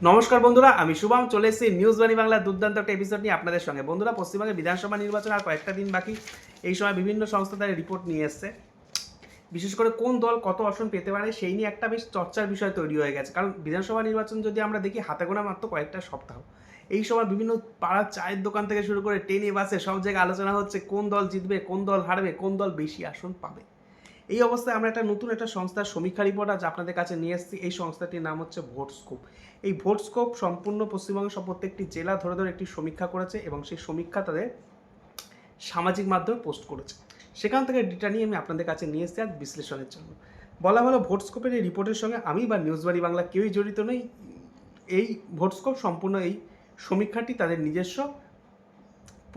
নমস্কার বন্ধুরা, আমি শুভম চলে এসেছি নিউজ বাণী বাংলার দুর্দান্ত একটা এপিসোড নিয়ে আপনাদের সঙ্গে। বন্ধুরা, পশ্চিমবঙ্গে বিধানসভা নির্বাচন আর কয়েকটা দিন বাকি। এই সময় বিভিন্ন সংস্থা তাদের রিপোর্ট নিয়ে এসছে, বিশেষ করে কোন দল কত আসন পেতে পারে সেই নিয়ে একটা বেশ চর্চার বিষয় তৈরি হয়ে গেছে। কারণ বিধানসভা নির্বাচন যদি আমরা দেখি, হাতে গোনা মাত্র কয়েকটা সপ্তাহ। এই সময় বিভিন্ন পাড়ার চায়ের দোকান থেকে শুরু করে ট্রেনে বাসে সব জায়গায় আলোচনা হচ্ছে কোন দল জিতবে, কোন দল হারবে, কোন দল বেশি আসন পাবে। এই অবস্থায় আমরা নতুন একটা সংস্থার সমীক্ষা রিপোর্ট আজ আপনাদের কাছে নিয়ে এসেছি। এই সংস্থাটির নাম হচ্ছে ভোটস্কোপ। এই ভোটস্কোপ সম্পূর্ণ পশ্চিমবঙ্গের সব প্রত্যেকটি জেলা ধরে ধরে একটি সমীক্ষা করেছে এবং সেই সমীক্ষা তাদের সামাজিক মাধ্যমে পোস্ট করেছে। সেখান থেকে ডেটা নিয়ে আমি আপনাদের কাছে নিয়ে এসেছি আজ বিশ্লেষণের জন্য। বলা ভালো, ভোটস্কোপের এই রিপোর্টের সঙ্গে আমি বা নিউজ বাড়ি বাংলা কেউই জড়িত নেই। এই ভোটস্কোপ সম্পূর্ণ এই সমীক্ষাটি তাদের নিজস্ব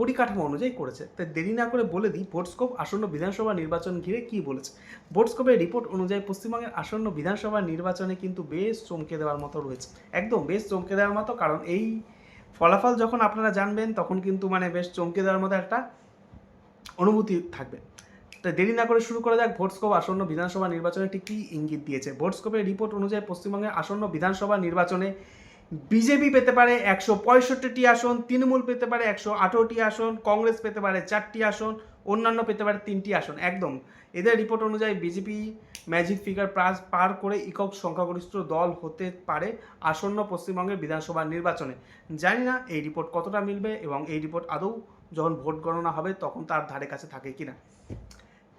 পরিকাঠামো অনুযায়ী করেছে। তাই দেরি না করে বলে দিই, ভোটস্কোপ আসন্ন বিধানসভা নির্বাচন ঘিরে কী বলেছে। ভোটস্কোপের রিপোর্ট অনুযায়ী পশ্চিমবঙ্গের আসন্ন বিধানসভা নির্বাচনে কিন্তু বেশ চমকে দেওয়ার মতো রয়েছে, একদম বেশ চমকে দেওয়ার মতো। কারণ এই ফলাফল যখন আপনারা জানবেন তখন কিন্তু বেশ চমকে দেওয়ার মতো একটা অনুভূতি থাকবে। তাই দেরি না করে শুরু করা যাক, ভোটস্কোপ আসন্ন বিধানসভা নির্বাচনে ঠিক কী ইঙ্গিত দিয়েছে। ভোটস্কোপের রিপোর্ট অনুযায়ী পশ্চিমবঙ্গের আসন্ন বিধানসভা নির্বাচনে বিজেপি পেতে পারে 165টি আসন, তৃণমূল পেতে পারে 118টি আসন, কংগ্রেস পেতে পারে 4টি আসন, অন্যান্য পেতে পারে 3টি আসন। একদম এদের রিপোর্ট অনুযায়ী বিজেপি ম্যাজিক ফিগার পার করে একক সংখ্যাগরিষ্ঠ দল হতে পারে আসন্ন পশ্চিমবঙ্গের বিধানসভা নির্বাচনে। জানি না এই রিপোর্ট কতটা মিলবে এবং এই রিপোর্ট আদৌ যখন ভোট গণনা হবে তখন তার ধারে কাছে থাকে কিনা।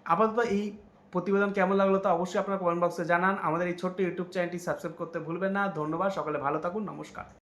আপাতত এই প্রতিবেদন কেমন লাগলো তা অবশ্যই আপনারা কমেন্ট বক্সে জানান। আমাদের এই ছোট্ট ইউটিউব চ্যানেলটি সাবস্ক্রাইব করতে ভুলবেন না। ধন্যবাদ, সকলে ভালো থাকুন, নমস্কার।